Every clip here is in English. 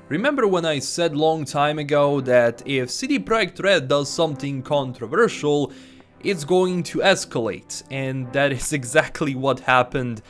Remember when I said long time ago that if CD Projekt Red does something controversial, it's going to escalate, and that is exactly what happened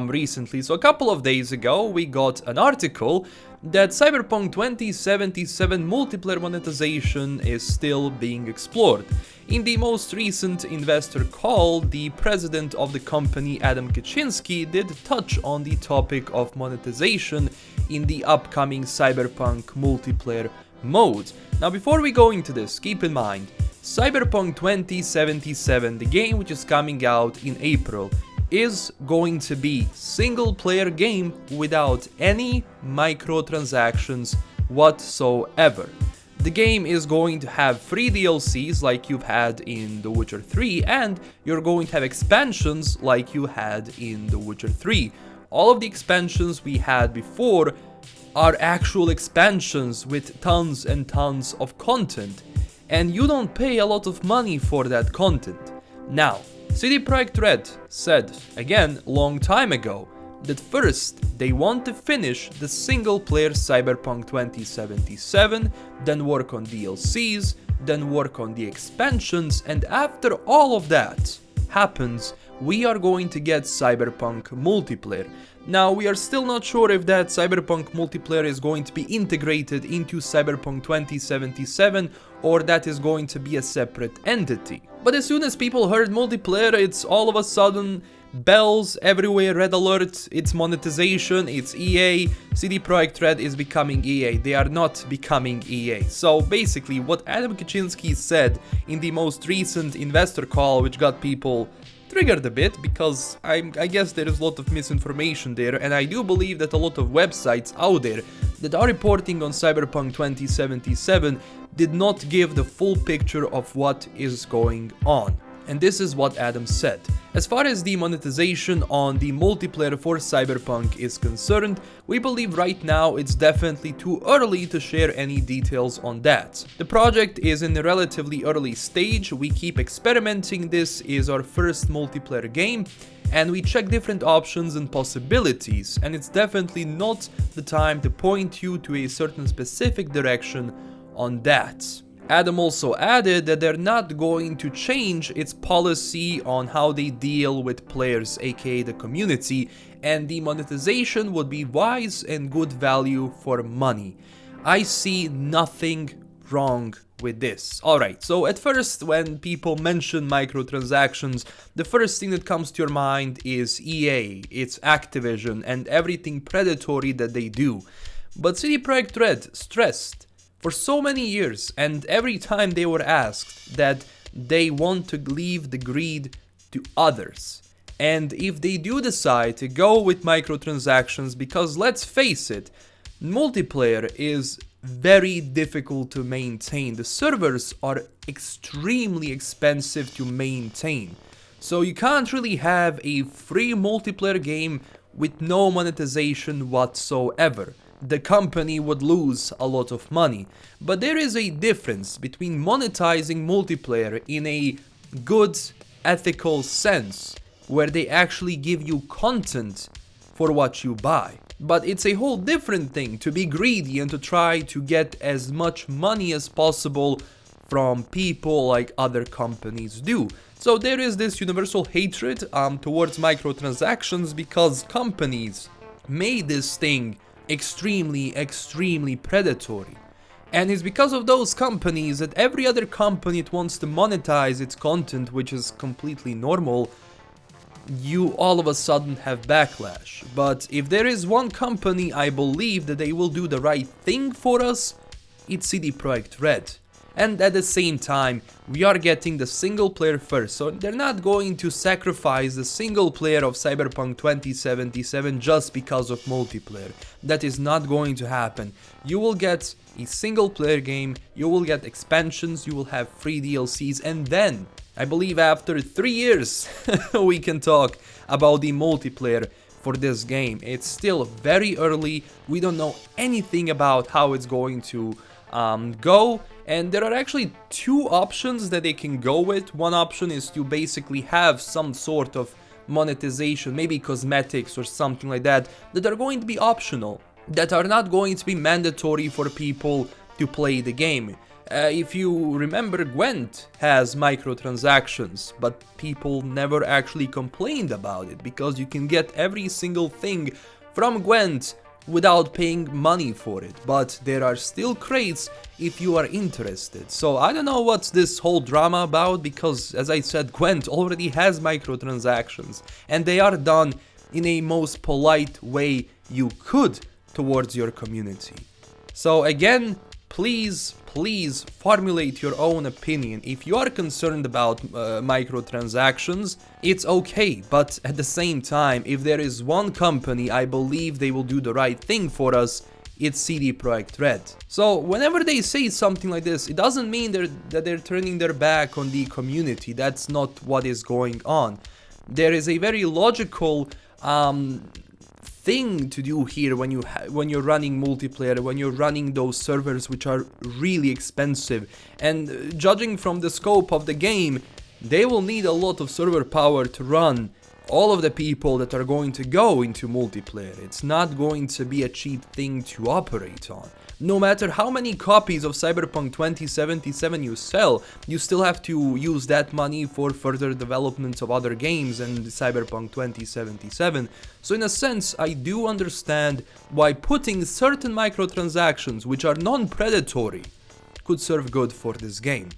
recently. So a couple of days ago we got an article that Cyberpunk 2077 multiplayer monetization is still being explored. In the most recent investor call, the president of the company, Adam Kaczynski, did touch on the topic of monetization in the upcoming Cyberpunk multiplayer mode. Now, before we go into this, keep in mind, Cyberpunk 2077, the game which is coming out in April, is going to be single-player game without any microtransactions whatsoever. The game is going to have free DLCs like you've had in The Witcher 3, and you're going to have expansions like you had in The Witcher 3. All of the expansions we had before are actual expansions with tons and tons of content, and you don't pay a lot of money for that content. Now, CD Projekt Red said, again, long time ago, that first they want to finish the single-player Cyberpunk 2077, then work on DLCs, then work on the expansions, and after all of that happens, we are going to get Cyberpunk multiplayer. Now, we are still not sure if that Cyberpunk multiplayer is going to be integrated into Cyberpunk 2077 or that is going to be a separate entity. But as soon as people heard multiplayer, it's all of a sudden bells everywhere, red alert, it's monetization, it's EA, CD Projekt Red is becoming EA, they are not becoming EA. So basically what Adam Kaczynski said in the most recent investor call, which got people triggered a bit, because I guess there is a lot of misinformation there, and I do believe that a lot of websites out there that are reporting on Cyberpunk 2077 did not give the full picture of what is going on. And this is what Adam said. As far as the monetization on the multiplayer for Cyberpunk is concerned, we believe right now it's definitely too early to share any details on that. The project is in a relatively early stage, we keep experimenting, this is our first multiplayer game, and we check different options and possibilities, and it's definitely not the time to point you to a certain specific direction on that. Adam also added that they're not going to change its policy on how they deal with players, aka the community, and the monetization would be wise and good value for money. I see nothing wrong with this. Alright, so at first when people mention microtransactions, the first thing that comes to your mind is EA, it's Activision, and everything predatory that they do. But CD Projekt Red stressed for so many years, and every time they were asked, that they want to leave the greed to others. And if they do decide to go with microtransactions, because let's face it, multiplayer is very difficult to maintain. The servers are extremely expensive to maintain. So you can't really have a free multiplayer game with no monetization whatsoever. The company would lose a lot of money. But there is a difference between monetizing multiplayer in a good, ethical sense, where they actually give you content for what you buy. But it's a whole different thing to be greedy and to try to get as much money as possible from people like other companies do. So there is this universal hatred towards microtransactions because companies made this thing extremely predatory. And it's because of those companies that every other company that wants to monetize its content, which is completely normal, you all of a sudden have backlash. But if there is one company I believe that they will do the right thing for us, it's CD Projekt Red. And at the same time, we are getting the single player first, so they're not going to sacrifice the single player of Cyberpunk 2077 just because of multiplayer. That is not going to happen. You will get a single player game, you will get expansions, you will have free DLCs, and then, I believe after 3 years, we can talk about the multiplayer for this game. It's still very early, we don't know anything about how it's going to go, and there are actually two options that they can go with. One option is to basically have some sort of monetization, maybe cosmetics or something like that, that are going to be optional. that are not going to be mandatory for people to play the game. If you remember, Gwent has microtransactions, but people never actually complained about it because you can get every single thing from Gwent without paying money for it, but there are still crates if you are interested. So I don't know what's this whole drama about, because as I said, Gwent already has microtransactions and they are done in a most polite way you could towards your community. So again, please formulate your own opinion. If you are concerned about microtransactions, it's okay, but at the same time, if there is one company I believe they will do the right thing for us, it's CD Projekt Red. So whenever they say something like this, it doesn't mean that they're turning their back on the community. That's not what is going on. There is a very logical thing to do here when you're running multiplayer, when you're running those servers which are really expensive, and judging from the scope of the game, they will need a lot of server power to run all of the people that are going to go into multiplayer. It's not going to be a cheap thing to operate on. No matter how many copies of Cyberpunk 2077 you sell, you still have to use that money for further development of other games and Cyberpunk 2077. So in a sense, I do understand why putting certain microtransactions, which are non-predatory, could serve good for this game.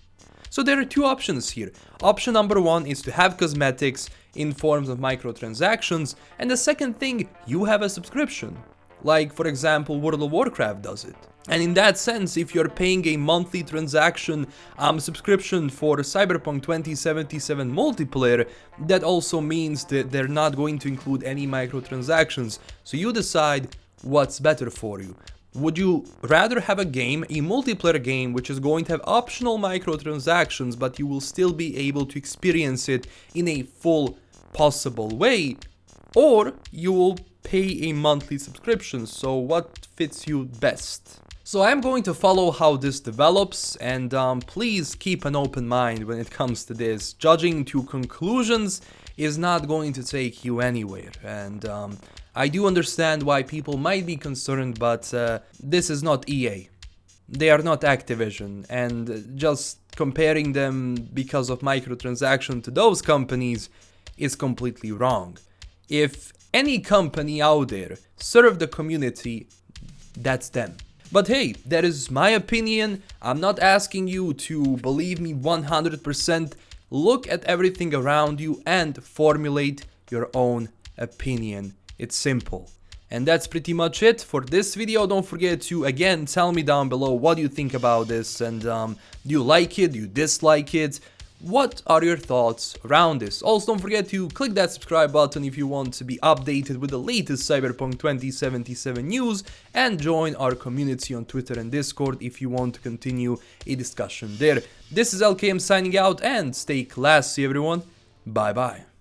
So there are two options here. Option number one is to have cosmetics in forms of microtransactions, and the second thing, you have a subscription. Like, for example, World of Warcraft does it. And in that sense, if you're paying a monthly transaction subscription for Cyberpunk 2077 multiplayer, that also means that they're not going to include any microtransactions. So you decide what's better for you. Would you rather have a game, a multiplayer game, which is going to have optional microtransactions, but you will still be able to experience it in a full possible way? Or you will pay a monthly subscription, so what fits you best? So I'm going to follow how this develops, and please keep an open mind when it comes to this. Judging to conclusions is not going to take you anywhere, and I do understand why people might be concerned, but this is not EA. They are not Activision, and just comparing them because of microtransaction to those companies is completely wrong. If any company out there serve the community, that's them. But hey, that is my opinion. I'm not asking you to believe me 100%. Look at everything around you and formulate your own opinion. It's simple. And that's pretty much it for this video. Don't forget to, again, tell me down below what you think about this, and do you like it, do you dislike it? What are your thoughts around this? Also, don't forget to click that subscribe button if you want to be updated with the latest Cyberpunk 2077 news, and join our community on Twitter and Discord if you want to continue a discussion there. This is LKM signing out, and stay classy everyone. Bye bye.